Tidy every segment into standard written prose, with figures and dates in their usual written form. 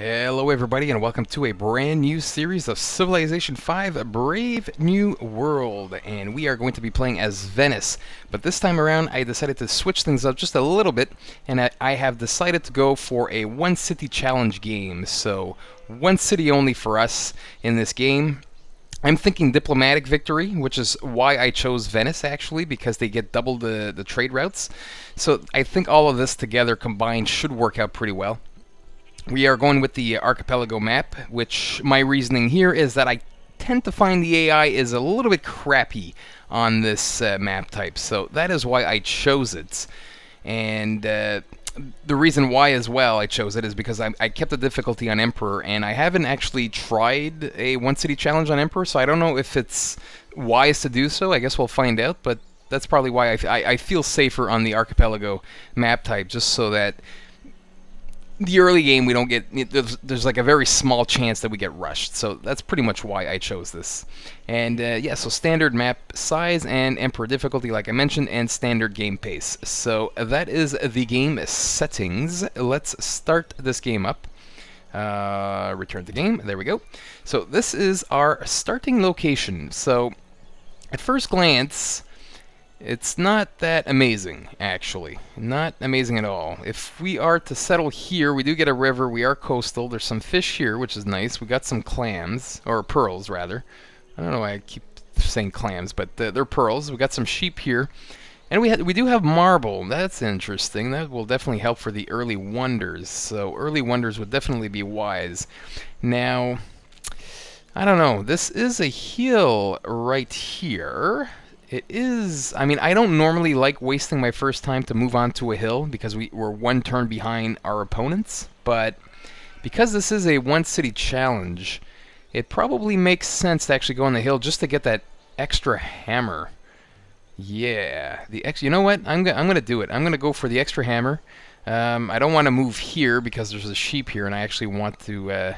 Hello everybody and welcome to a brand new series of Civilization 5 A Brave New World, and we are going to be playing as Venice. But this time around I decided to switch things up just a little bit, and I have decided to go for a one city challenge game. So one city only for us in this game. I'm thinking diplomatic victory, which is why I chose Venice actually, because they get double the trade routes. So I think all of this together combined should work out pretty well. We are going with the Archipelago map, which my reasoning here is that I tend to find the AI is a little bit crappy on this map type, so that is why I chose it. And the reason why as well I chose it is because I kept the difficulty on Emperor, and I haven't actually tried a one city challenge on Emperor, so I don't know if it's wise to do so. I guess we'll find out, but that's probably why I feel safer on the Archipelago map type, just so that the early game we don't get, there's like a very small chance that we get rushed, so that's pretty much why I chose this. And yeah, so standard map size and Emperor difficulty like I mentioned, and standard game pace. So that is the game settings. Let's start this game up. Return to game, there we go. So this is our starting location. So at first glance it's not that amazing, actually. Not amazing at all. If we are to settle here, we do get a river, we are coastal, there's some fish here, which is nice. We got some clams, or pearls, rather. I don't know why I keep saying clams, but they're pearls. We got some sheep here. And we do have marble. That's interesting. That will definitely help for the early wonders. So early wonders would definitely be wise. Now, I don't know. This is a hill right here. It is, I mean, I don't normally like wasting my first time to move on to a hill because we're one turn behind our opponents, but because this is a one city challenge, it probably makes sense to actually go on the hill just to get that extra hammer. Yeah, you know what? I'm gonna do it. I'm gonna go for the extra hammer. I don't want to move here because there's a sheep here, and I actually want to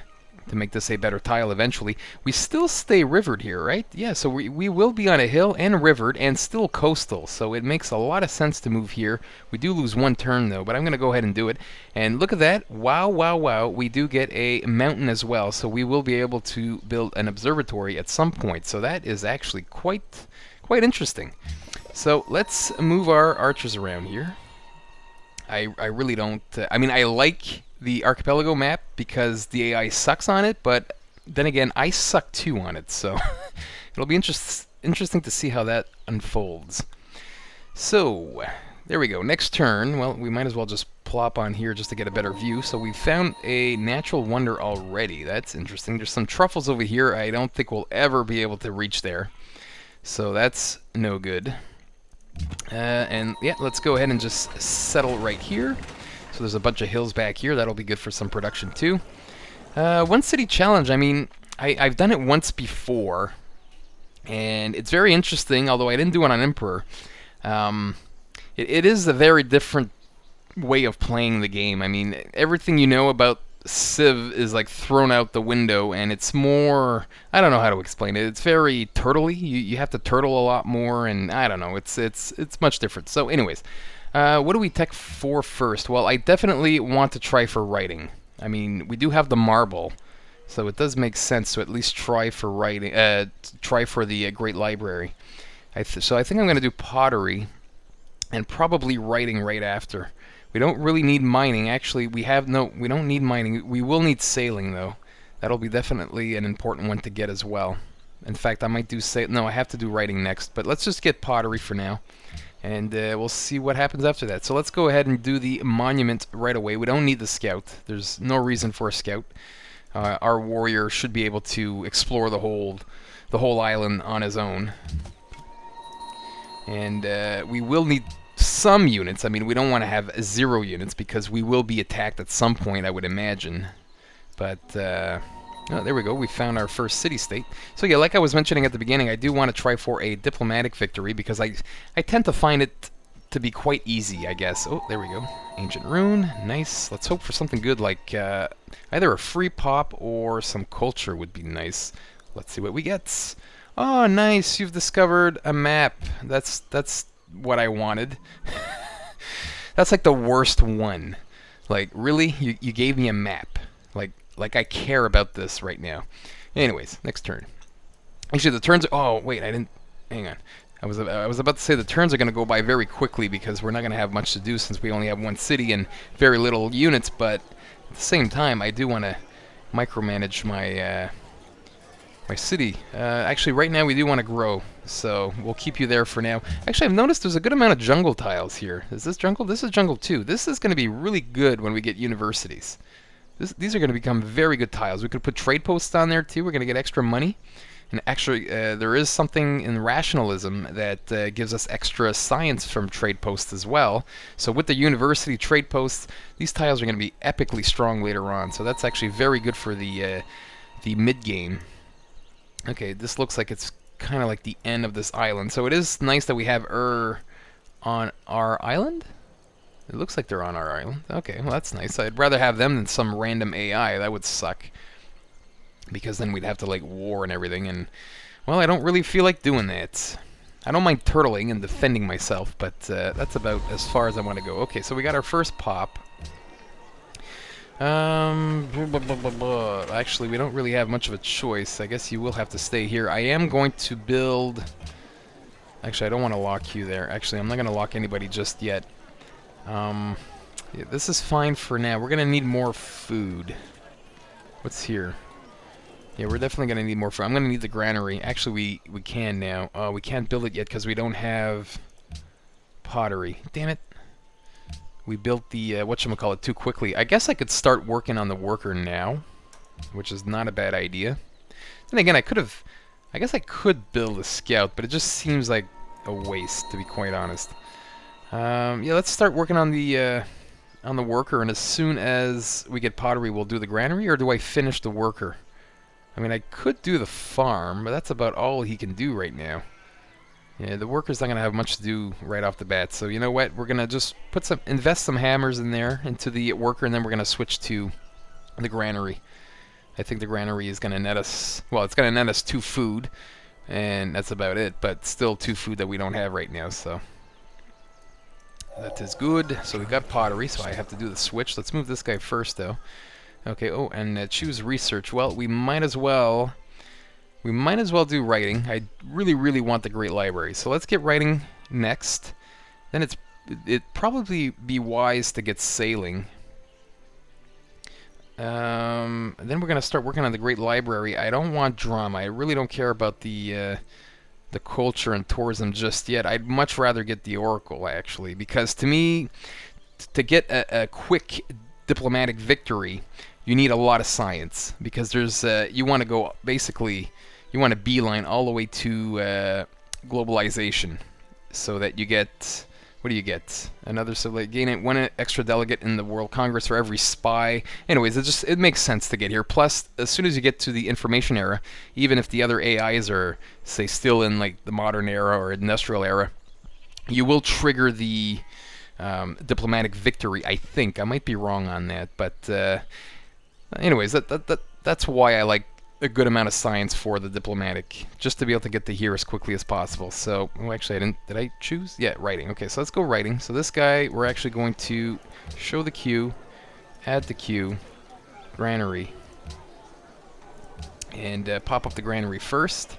make this a better tile eventually. We still stay rivered here, right? Yeah, so we will be on a hill and rivered and still coastal, so it makes a lot of sense to move here. We do lose one turn though, but I'm going to go ahead and do it. And look at that. Wow, wow, wow. We do get a mountain as well, so we will be able to build an observatory at some point. So that is actually quite interesting. So let's move our archers around here. I really don't... I mean, I like the Archipelago map because the AI sucks on it, but then again, I suck too on it, so it'll be interesting to see how that unfolds. So, there we go. Next turn, well, we might as well just plop on here just to get a better view. So we found a natural wonder already. That's interesting. There's some truffles over here. I don't think we'll ever be able to reach there, so that's no good. And yeah, let's go ahead and just settle right here. So there's a bunch of hills back here. That'll be good for some production too. One city challenge, I mean, I've done it once before, and it's very interesting, although I didn't do it on Emperor. It is a very different way of playing the game. I mean, everything you know about Civ is like thrown out the window, and it's more, I don't know how to explain it. It's very turtley. You have to turtle a lot more, and I don't know. It's much different. So anyways, what do we tech for first? Well, I definitely want to try for writing. I mean, we do have the marble, so it does make sense to at least try for writing. Try for the Great Library. So I think I'm going to do pottery, and probably writing right after. We don't really need mining. Actually, we don't need mining. We will need sailing, though. That'll be definitely an important one to get as well. In fact, I might do no, I have to do writing next, but let's just get pottery for now. And we'll see what happens after that. So let's go ahead and do the monument right away. We don't need the scout. There's no reason for a scout. Our warrior should be able to explore the whole island on his own. And we will need some units. I mean, we don't want to have 0 units because we will be attacked at some point, I would imagine. But oh, there we go. We found our first city-state. So yeah, like I was mentioning at the beginning, I do want to try for a diplomatic victory because I tend to find it to be quite easy, I guess. Oh, there we go. Ancient rune. Nice. Let's hope for something good like either a free pop or some culture would be nice. Let's see what we get. Oh, nice. You've discovered a map. That's what I wanted. That's like the worst one. Like, really? You gave me a map. Like, like I care about this right now. Anyways, next turn. Actually, the turns. Oh wait, I didn't. Hang on. I was about to say the turns are going to go by very quickly because we're not going to have much to do since we only have one city and very little units. But at the same time, I do want to micromanage my my city. Actually, right now we do want to grow, so we'll keep you there for now. Actually, I've noticed there's a good amount of jungle tiles here. Is this jungle? This is jungle too. This is going to be really good when we get universities. These are going to become very good tiles. We could put trade posts on there too. We're going to get extra money. And actually, there is something in rationalism that gives us extra science from trade posts as well. So with the university trade posts, these tiles are going to be epically strong later on. So that's actually very good for the mid-game. Okay, this looks like it's kind of like the end of this island. So it is nice that we have on our island? It looks like they're on our island. Okay, well that's nice. I'd rather have them than some random AI. That would suck. Because then we'd have to like war and everything, and well, I don't really feel like doing that. I don't mind turtling and defending myself, but that's about as far as I want to go. Okay, so we got our first pop. Actually, we don't really have much of a choice. I guess you will have to stay here. I am going to build. Actually, I don't want to lock you there. Actually, I'm not going to lock anybody just yet. Yeah, this is fine for now. We're going to need more food. What's here? Yeah, we're definitely going to need more food. I'm going to need the granary. Actually, we can now. We can't build it yet because we don't have pottery. Damn it. We built the, whatchamacallit, too quickly. I guess I could start working on the worker now, which is not a bad idea. Then again, I guess I could build a scout, but it just seems like a waste, to be quite honest. Yeah, let's start working on the worker, and as soon as we get pottery, we'll do the granary, or do I finish the worker? I mean, I could do the farm, but that's about all he can do right now. Yeah, the worker's not going to have much to do right off the bat, so you know what? We're going to just invest some hammers in there into the worker, and then we're going to switch to the granary. I think the granary is going to net us, well, it's going to net us 2 food, and that's about it, but still 2 food that we don't have right now, so that is good. So we got pottery, so I have to do the switch. Let's move this guy first, though. Okay, oh, and choose research. Well, we might as well do writing. I really, really want the Great Library. So let's get writing next. Then it'd probably be wise to get sailing. Then we're going to start working on the Great Library. I don't want drama. I really don't care about the culture and tourism just yet. I'd much rather get the Oracle, actually, because to me, to get a quick diplomatic victory, you need a lot of science, because there's you want to go, basically you want to beeline all the way to globalization, so that you get, what do you get? Another, so like gain one extra delegate in the World Congress for every spy. Anyways, it makes sense to get here. Plus, as soon as you get to the information era, even if the other AIs are, say, still in like the modern era or industrial era, you will trigger the diplomatic victory. I think I might be wrong on that, but anyways, that's why I like a good amount of science for the diplomatic, just to be able to get to here as quickly as possible. So, oh, actually, did I choose? Yeah, writing. Okay, so let's go writing. So this guy, we're actually going to show the queue, add the queue, granary, and pop up the granary first,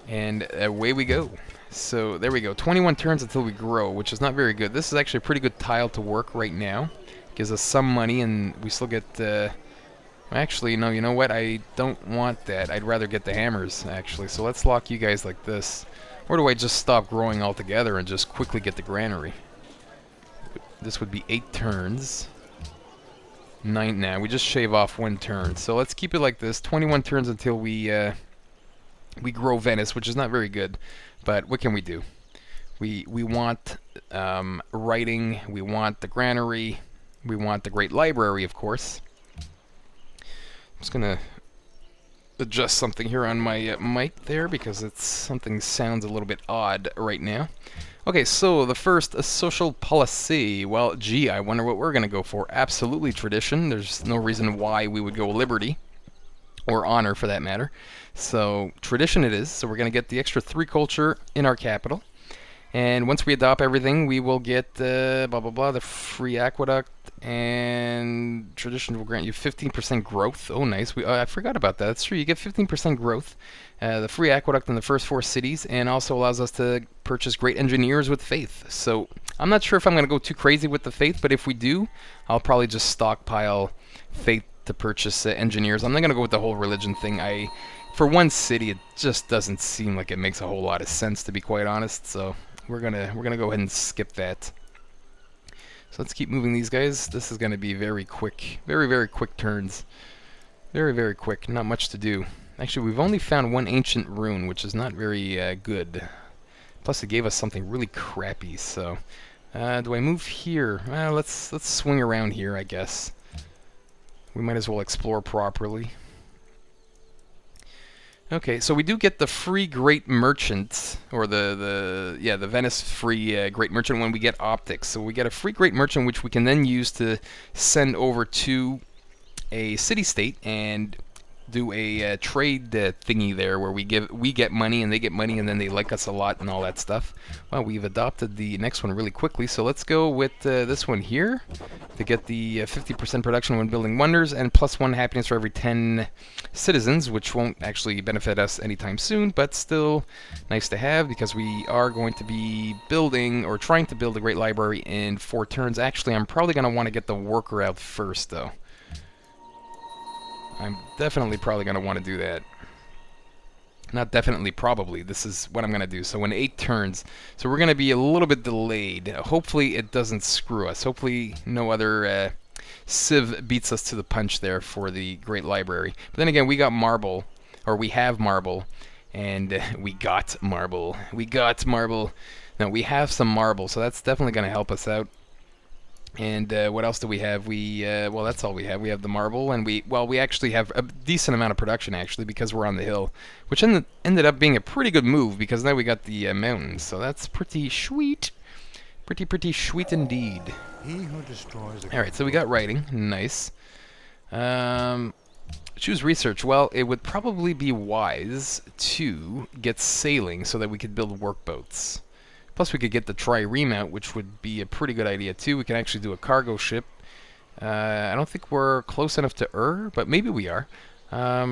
and away we go. So there we go, 21 turns until we grow, which is not very good. This is actually a pretty good tile to work right now. Gives us some money, and we still get actually, no, you know what? I don't want that. I'd rather get the hammers, actually. So let's lock you guys like this. Or do I just stop growing altogether and just quickly get the granary? This would be 8 turns. 9 now. We just shave off 1 turn. So let's keep it like this. 21 turns until we grow Venice, which is not very good. But what can we do? We want writing. We want the granary. We want the Great Library, of course. I'm just gonna adjust something here on my mic there, because something sounds a little bit odd right now. Okay, so the first, social policy. Well, gee, I wonder what we're gonna go for. Absolutely tradition. There's no reason why we would go liberty, or honor for that matter. So tradition it is. So we're gonna get the extra 3 culture in our capital, And once we adopt everything, we will get blah blah blah, the free aqueduct, and tradition will grant you 15% growth. Oh, nice. I forgot about that. That's true. You get 15% growth. The free aqueduct in the first 4 cities, and also allows us to purchase great engineers with faith. So I'm not sure if I'm going to go too crazy with the faith, but if we do, I'll probably just stockpile faith to purchase engineers. I'm not going to go with the whole religion thing. For one city, it just doesn't seem like it makes a whole lot of sense, to be quite honest. So we're gonna go ahead and skip that. So let's keep moving these guys. This is gonna be very quick, very quick turns. Very quick. Not much to do. Actually, we've only found 1 ancient rune, which is not very good. Plus, it gave us something really crappy. So, do I move here? Let's swing around here, I guess. We might as well explore properly. Okay, so we do get the free Great Merchant, or the Venice free Great Merchant when we get optics. So we get a free Great Merchant, which we can then use to send over to a city-state and do a trade thingy there, where we get money and they get money, and then they like us a lot and all that stuff. Well, we've adopted the next one really quickly, so let's go with this one here to get the 50% production when building wonders, and +1 happiness for every 10 citizens, which won't actually benefit us anytime soon, but still nice to have, because we are going to be building, or trying to build, a great library in 4 turns. Actually, I'm probably going to want to get the worker out first, though. I'm definitely probably going to want to do that. Not definitely, probably. This is what I'm going to do. So in 8 turns. So we're going to be a little bit delayed. Hopefully it doesn't screw us. Hopefully no other Civ beats us to the punch there for the Great Library. But then again, we got marble. Or we have marble. And we got marble. We got marble. No, we have some marble. So that's definitely going to help us out. And what else do we have? Well, that's all we have. We have the marble, and we actually have a decent amount of production, actually, because we're on the hill, which ended up being a pretty good move, because now we got the mountains, so that's pretty sweet. Pretty sweet indeed. He who destroys the Alright, so we got writing. Nice. Choose research. Well, it would probably be wise to get sailing so that we could build workboats. Plus, we could get the trireme out, which would be a pretty good idea, too. We can actually do a cargo ship. I don't think we're close enough to but maybe we are.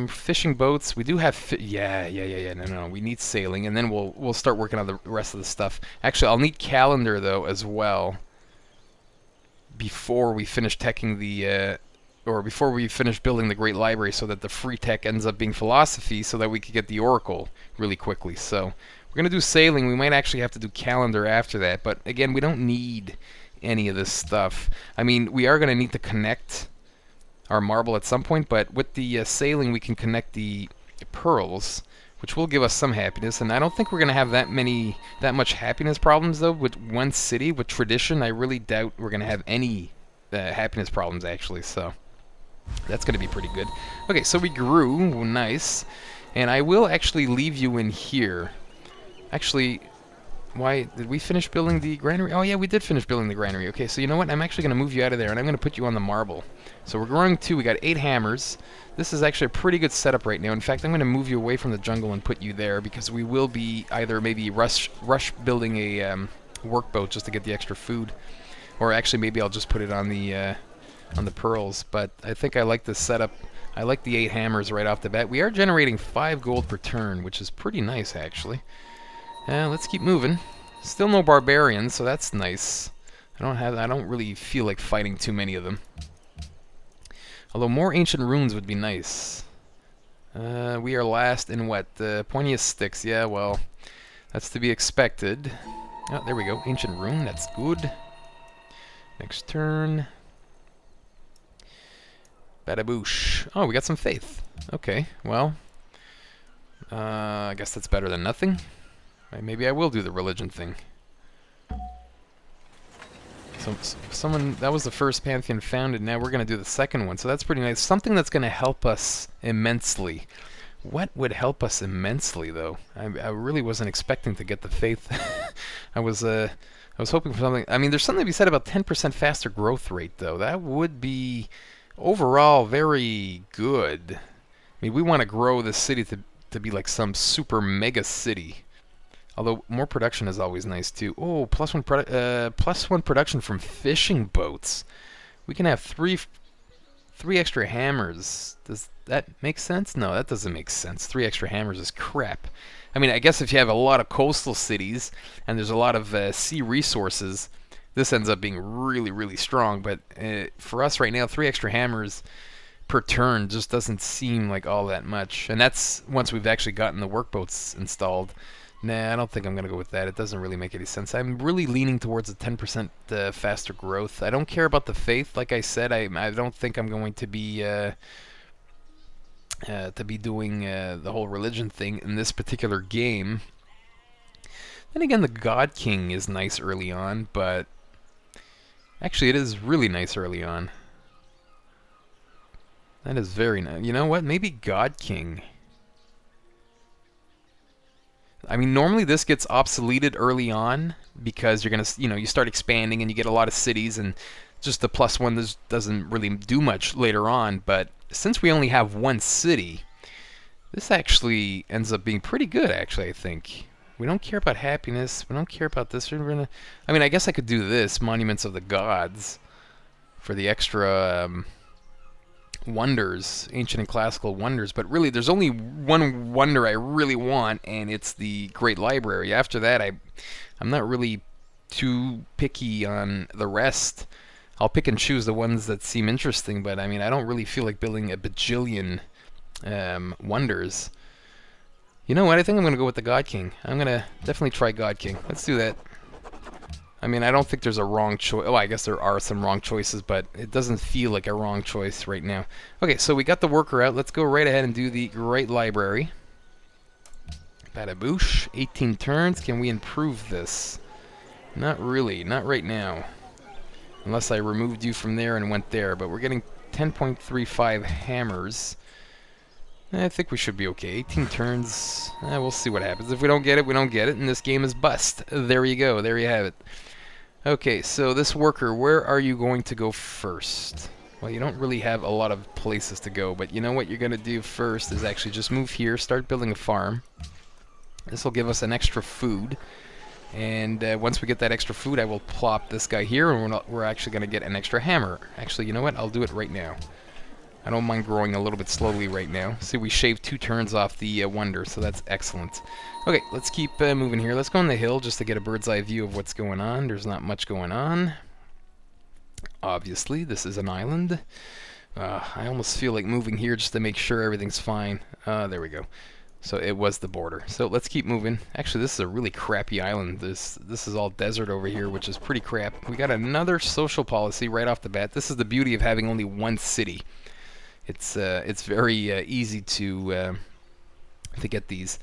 Fishing boats. We do have... No. We need sailing, and then we'll start working on the rest of the stuff. Actually, I'll need calendar, though, as well, before we finish teching the... or before we finish building the Great Library, so that the free tech ends up being philosophy, so that we could get the Oracle really quickly. So... we're going to do sailing. We might actually have to do calendar after that. But again, we don't need any of this stuff. I mean, we are going to need to connect our marble at some point. But with the sailing, we can connect the pearls, which will give us some happiness. And I don't think we're going to have that much happiness problems, though, with one city. With tradition, I really doubt we're going to have any happiness problems, actually. So that's going to be pretty good. Okay, so we grew. Nice. And I will actually leave you in here. Actually, why did we finish building the granary? Oh yeah, we did finish building the granary. Okay, so you know what? I'm actually going to move you out of there, and I'm going to put you on the marble. So we're growing 2. We got 8 hammers. This is actually a pretty good setup right now. In fact, I'm going to move you away from the jungle and put you there, because we will be either maybe rush building a workboat just to get the extra food, or actually maybe I'll just put it on the pearls. But I think I like this setup. I like the 8 hammers right off the bat. We are generating 5 gold per turn, which is pretty nice, actually. Let's keep moving. Still no barbarians, so that's nice. I don't really feel like fighting too many of them. Although more ancient runes would be nice. We are last in what? Pointiest sticks. Yeah, well, that's to be expected. Oh, there we go. Ancient rune. That's good. Next turn. Badaboosh. Oh, we got some faith. Okay, well, I guess that's better than nothing. Maybe I will do the religion thing. So that was the first pantheon founded. Now we're going to do the second one. So that's pretty nice. Something that's going to help us immensely. What would help us immensely, though? I really wasn't expecting to get the faith. I was hoping for something. I mean, there's something to be said about 10% faster growth rate, though. That would be overall very good. I mean, we want to grow this city to be like some super mega city. Although more production is always nice too. Oh, +1 production from fishing boats. We can have three extra hammers. Does that make sense? No, that doesn't make sense. 3 extra hammers is crap. I mean, I guess if you have a lot of coastal cities and there's a lot of sea resources, this ends up being really, really strong. But for us right now, 3 extra hammers per turn just doesn't seem like all that much. And that's once we've actually gotten the workboats installed. Nah, I don't think I'm going to go with that. It doesn't really make any sense. I'm really leaning towards a 10% faster growth. I don't care about the faith. Like I said, I don't think I'm going to be doing the whole religion thing in this particular game. Then again, the God King is nice early on, but actually it is really nice early on. That is very nice. You know what? Maybe God King. I mean, normally this gets obsoleted early on because you're gonna, you start expanding and you get a lot of cities, and just the +1 doesn't really do much later on. But since we only have one city, this actually ends up being pretty good. Actually, I think we don't care about happiness. We don't care about this. We're gonna. I mean, I guess I could do this Monuments of the Gods for the extra. Wonders, ancient and classical wonders, but really there's only one wonder I really want, and it's the Great Library. After that, I'm not really too picky on the rest. I'll pick and choose the ones that seem interesting, but I mean, I don't really feel like building a bajillion wonders. You know what? I think I'm going to go with the God King. I'm going to definitely try God King. Let's do that. I mean, I don't think there's a wrong choice. Oh, I guess there are some wrong choices, but it doesn't feel like a wrong choice right now. Okay, so we got the worker out. Let's go right ahead and do the Great Library. Badaboosh. 18 turns. Can we improve this? Not really. Not right now. Unless I removed you from there and went there. But we're getting 10.35 hammers. I think we should be okay. 18 turns. We'll see what happens. If we don't get it, we don't get it. And this game is bust. There you go. There you have it. Okay, so this worker, where are you going to go first? Well, you don't really have a lot of places to go, but you know what you're going to do first is actually just move here, start building a farm. This will give us an extra food, and once we get that extra food, I will plop this guy here, and we're actually going to get an extra hammer. Actually, you know what? I'll do it right now. I don't mind growing a little bit slowly right now. See, we shaved 2 turns off the wonder, so that's excellent. Okay, let's keep moving here. Let's go on the hill just to get a bird's eye view of what's going on. There's not much going on. Obviously, this is an island. I almost feel like moving here just to make sure everything's fine. There we go. So it was the border. So let's keep moving. Actually, this is a really crappy island. This is all desert over here, which is pretty crap. We got another social policy right off the bat. This is the beauty of having only one city. It's very easy to get these.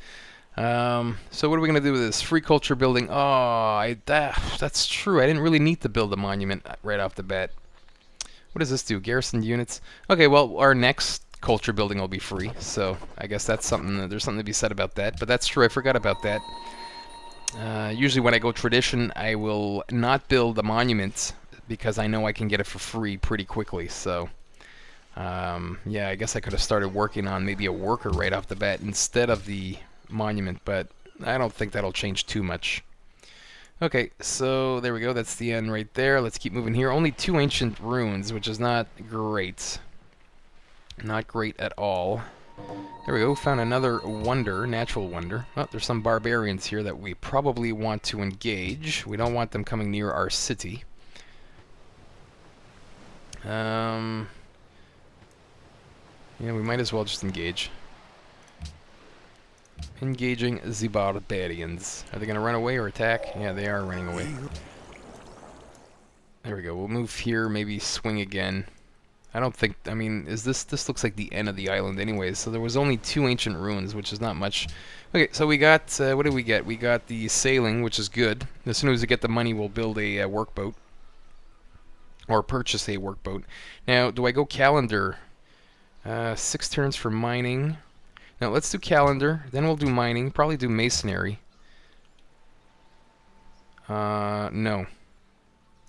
So what are we gonna do with this free culture building? Oh, that's true. I didn't really need to build a monument right off the bat. What does this do? Garrison units. Okay, well our next culture building will be free. So I guess that's something. There's something to be said about that. But that's true. I forgot about that. Usually when I go tradition, I will not build a monument because I know I can get it for free pretty quickly. So. Yeah, I guess I could have started working on maybe a worker right off the bat instead of the monument, but I don't think that'll change too much. Okay, so there we go. That's the end right there. Let's keep moving here. Only 2 ancient ruins, which is not great. Not great at all. There we go. Found another wonder, natural wonder. Oh, there's some barbarians here that we probably want to engage. We don't want them coming near our city. Yeah, we might as well just engage. Engaging the barbarians. Are they going to run away or attack? Yeah, they are running away. There we go. We'll move here, maybe swing again. I don't think, I mean, this looks like the end of the island anyways, so there was only 2 ancient ruins, which is not much. Okay, so we got, what did we get? We got the sailing, which is good. As soon as we get the money, we'll build a workboat. Or purchase a workboat. Now, do I go calendar? 6 turns for mining. Now let's do calendar, then we'll do mining, probably do masonry. No.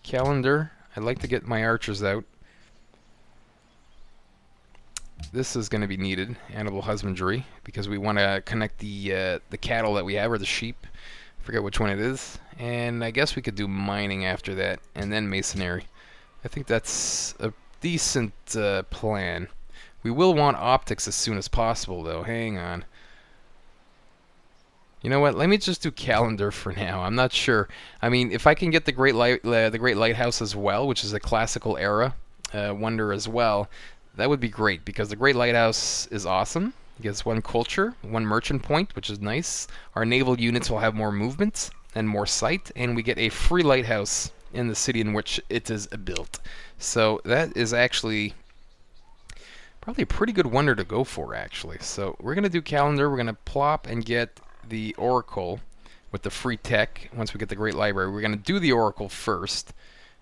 Calendar, I'd like to get my archers out. This is going to be needed, animal husbandry, because we want to connect the cattle that we have, or the sheep, Forget which one it is. And I guess we could do mining after that, and then masonry. I think that's a decent plan. We will want optics as soon as possible, though. Hang on. You know what? Let me just do calendar for now. I'm not sure. I mean, if I can get the Great Lighthouse as well, which is a classical era wonder as well, that would be great because the Great Lighthouse is awesome. It gets one culture, one merchant point, which is nice. Our naval units will have more movement and more sight, and we get a free lighthouse in the city in which it is built. So that is actually probably a pretty good wonder to go for, actually. So we're going to do calendar. We're going to plop and get the Oracle with the free tech. Once we get the Great Library, we're going to do the Oracle first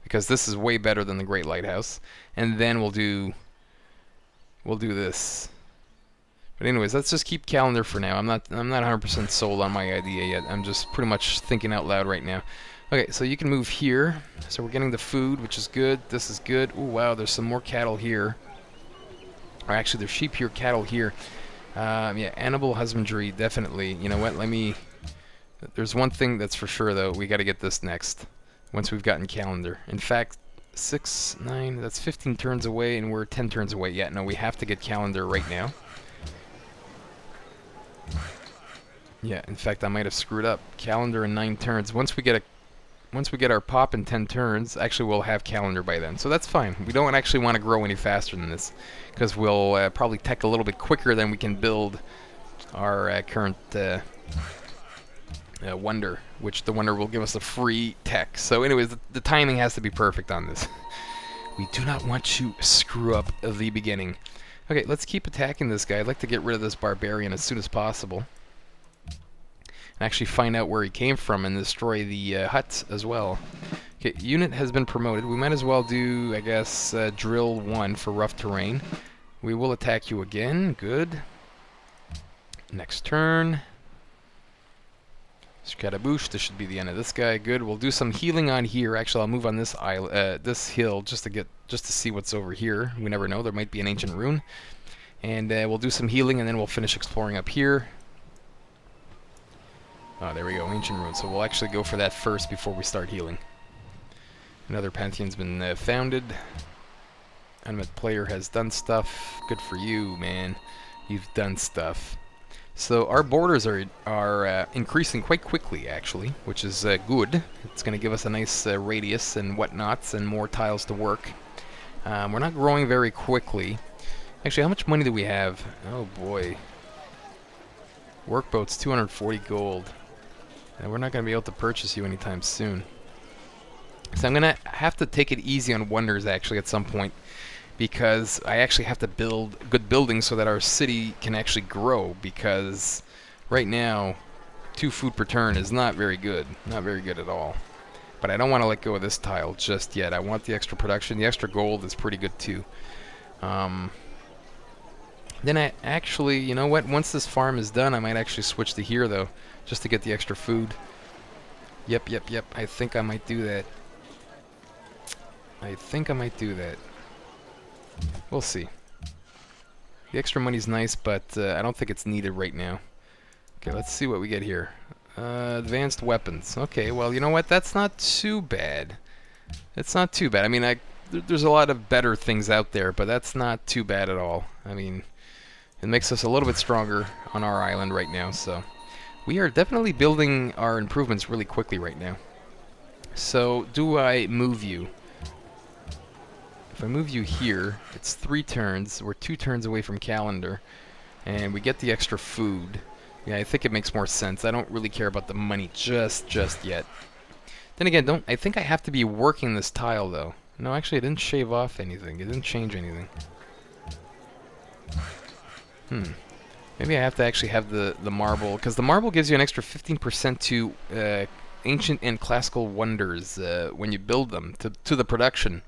because this is way better than the Great Lighthouse, and then we'll do this. But anyways, let's just keep calendar for now. I'm not 100% sold on my idea yet. I'm just pretty much thinking out loud right now. Okay, so you can move here. So we're getting the food, which is good. This is good. Oh wow, there's some more cattle here. Or actually, there's sheep here, cattle here. Yeah, animal husbandry, definitely. You know what, there's one thing that's for sure, though. We got to get this next, once we've gotten calendar. In fact, 6, 9, that's 15 turns away, and we're 10 turns away. Yeah, no, we have to get calendar right now. Yeah, in fact, I might have screwed up. Calendar in 9 turns. Once we get our pop in 10 turns, actually we'll have calendar by then. So that's fine. We don't actually want to grow any faster than this, because we'll probably tech a little bit quicker than we can build our current wonder, which the wonder will give us a free tech. So anyways, the timing has to be perfect on this. We do not want to screw up the beginning. Okay, let's keep attacking this guy. I'd like to get rid of this barbarian as soon as possible. And actually find out where he came from and destroy the huts as well. Okay, unit has been promoted. We might as well do, I guess, drill 1 for rough terrain. We will attack you again. Good. Next turn. Scattaboosh. This should be the end of this guy. Good. We'll do some healing on here. Actually, I'll move on this this hill just to see what's over here. We never know. There might be an ancient rune. And we'll do some healing, and then we'll finish exploring up here. Oh, there we go, ancient ruins. So we'll actually go for that first before we start healing. Another pantheon's been founded. Unmet player has done stuff. Good for you, man. You've done stuff. So our borders are increasing quite quickly, actually, which is good. It's going to give us a nice radius and whatnots and more tiles to work. We're not growing very quickly. Actually, how much money do we have? Oh boy. Workboats, 240 gold. And we're not going to be able to purchase you anytime soon. So I'm going to have to take it easy on wonders, actually, at some point. Because I actually have to build good buildings so that our city can actually grow. Because right now, 2 food per turn is not very good. Not very good at all. But I don't want to let go of this tile just yet. I want the extra production. The extra gold is pretty good, too. Then I actually, you know what? Once this farm is done, I might actually switch to here, though. Just to get the extra food. Yep. I think I might do that. We'll see. The extra money's nice, but I don't think it's needed right now. Okay, let's see what we get here. Advanced weapons. Okay, well, you know what? That's not too bad. It's not too bad. I mean, there's a lot of better things out there, but that's not too bad at all. I mean, it makes us a little bit stronger on our island right now, so... We are definitely building our improvements really quickly right now. So, do I move you? If I move you here, it's 3 turns. We're 2 turns away from calendar. And we get the extra food. Yeah, I think it makes more sense. I don't really care about the money just yet. Then again, I think I have to be working this tile, though. No, actually, it didn't shave off anything. It didn't change anything. Maybe I have to actually have the marble, because the marble gives you an extra 15% to ancient and classical wonders when you build them, to the production.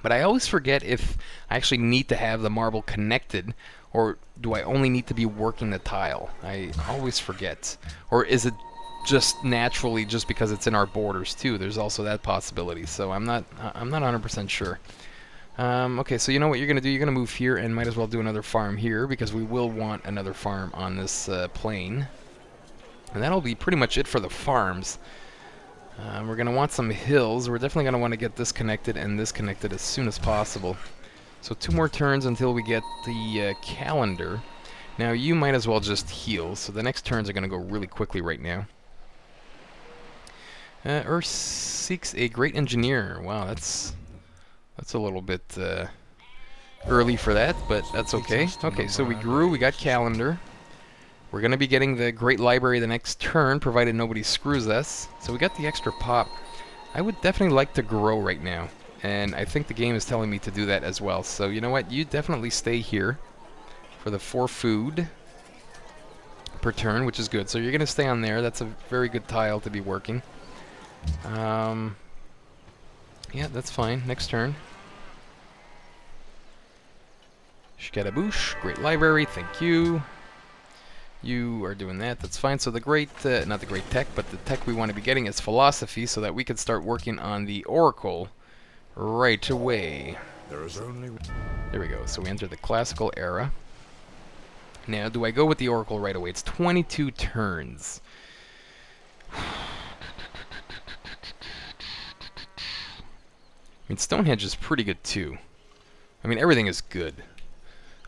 But I always forget if I actually need to have the marble connected, or do I only need to be working the tile? I always forget. Or is it just naturally just because it's in our borders too? There's also that possibility, so I'm not 100% sure. Okay, so you know what you're going to do? You're going to move here and might as well do another farm here because we will want another farm on this plain. And that'll be pretty much it for the farms. We're going to want some hills. We're definitely going to want to get this connected and this connected as soon as possible. So 2 more turns until we get the calendar. Now you might as well just heal, so the next turns are going to go really quickly right now. Earth seeks a great engineer. Wow, that's a little bit early for that, but that's okay. Okay, so we grew, we got calendar. We're going to be getting the Great Library the next turn, provided nobody screws us. So we got the extra pop. I would definitely like to grow right now, and I think the game is telling me to do that as well. So you know what? You definitely stay here for the 4 food per turn, which is good. So you're going to stay on there. That's a very good tile to be working. Yeah, that's fine. Next turn. Shkadaboosh, Great Library, thank you. You are doing that, that's fine. So the great, not the great tech, but the tech we want to be getting is philosophy so that we can start working on the Oracle right away. There we go, so we enter the classical era. Now, do I go with the Oracle right away? It's 22 turns. I mean, Stonehenge is pretty good too. I mean, everything is good.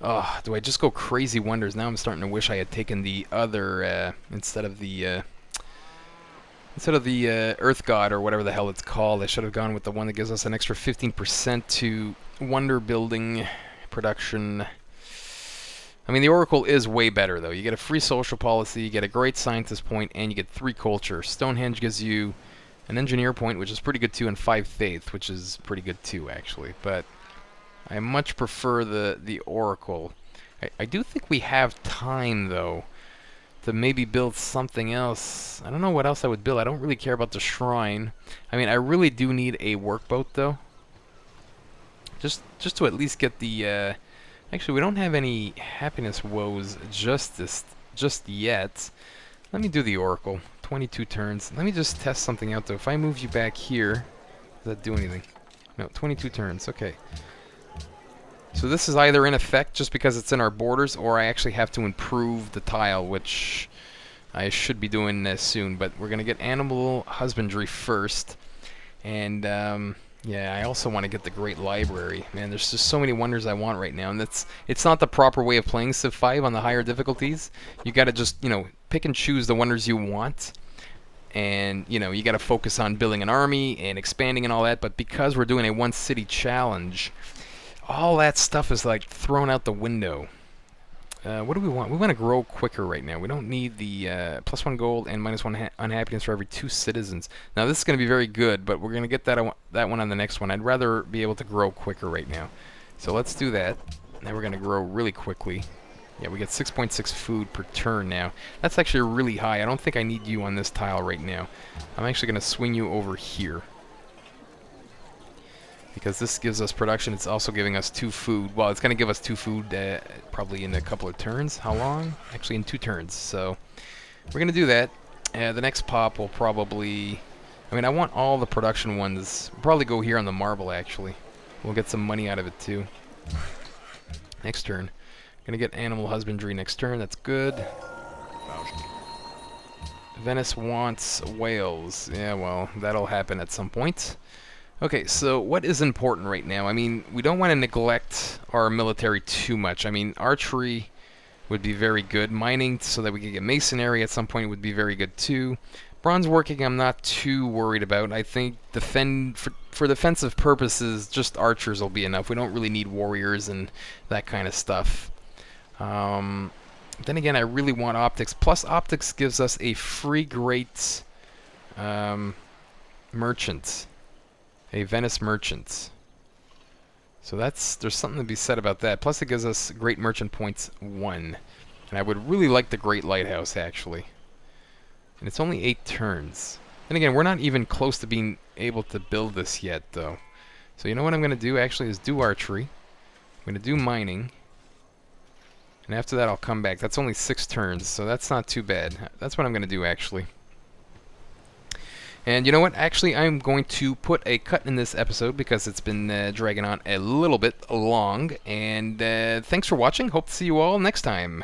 Oh, do I just go crazy wonders? Now I'm starting to wish I had taken the other instead of the Earth God or whatever the hell it's called. I should have gone with the one that gives us an extra 15% to wonder building production. I mean, the Oracle is way better though. You get a free social policy, you get a great scientist point, and you get 3 culture. Stonehenge gives you an engineer point, which is pretty good too, and 5 faith, which is pretty good too actually. But I much prefer the Oracle. I do think we have time, though, to maybe build something else. I don't know what else I would build. I don't really care about the shrine. I mean, I really do need a workboat, though. Just to at least get the... Actually, we don't have any happiness woes just yet. Let me do the Oracle. 22 turns. Let me just test something out, though. If I move you back here, does that do anything? No, 22 turns. Okay. So this is either in effect just because it's in our borders, or I actually have to improve the tile, which I should be doing soon. But we're going to get animal husbandry first. And yeah, I also want to get the Great Library. Man, there's just so many wonders I want right now. And it's not the proper way of playing Civ 5 on the higher difficulties. You got to just, you know, pick and choose the wonders you want. And, you know, you got to focus on building an army and expanding and all that. But because we're doing a 1 city challenge, all that stuff is like thrown out the window. What do we want? We want to grow quicker right now. We don't need the +1 gold and -1 unhappiness for every 2 citizens. Now this is going to be very good, but we're going to get that one on the next one. I'd rather be able to grow quicker right now. So let's do that. Now we're going to grow really quickly. Yeah, we get 6.6 food per turn now. That's actually really high. I don't think I need you on this tile right now. I'm actually going to swing you over here, because this gives us production. It's also giving us 2 food. Well, it's going to give us 2 food probably in a couple of turns. How long? Actually, in 2 turns. So we're going to do that. The next pop will probably... I mean, I want all the production ones. We'll probably go here on the marble, actually. We'll get some money out of it, too. Next turn. Going to get animal husbandry next turn. That's good. Venice wants whales. Yeah, well, that'll happen at some point. Okay, so what is important right now? I mean, we don't want to neglect our military too much. I mean, archery would be very good. Mining so that we could get masonry at some point would be very good too. Bronze working I'm not too worried about. I think for defensive purposes, just archers will be enough. We don't really need warriors and that kind of stuff. Then again, I really want optics. Plus, optics gives us a free great merchant. A Venice merchant. So there's something to be said about that. Plus it gives us great merchant points 1. And I would really like the Great Lighthouse, actually. And it's only 8 turns. And again, we're not even close to being able to build this yet, though. So you know what I'm going to do, actually, is do archery. I'm going to do mining. And after that, I'll come back. That's only 6 turns, so that's not too bad. That's what I'm going to do, actually. And you know what? Actually, I'm going to put a cut in this episode because it's been dragging on a little bit long. And thanks for watching. Hope to see you all next time.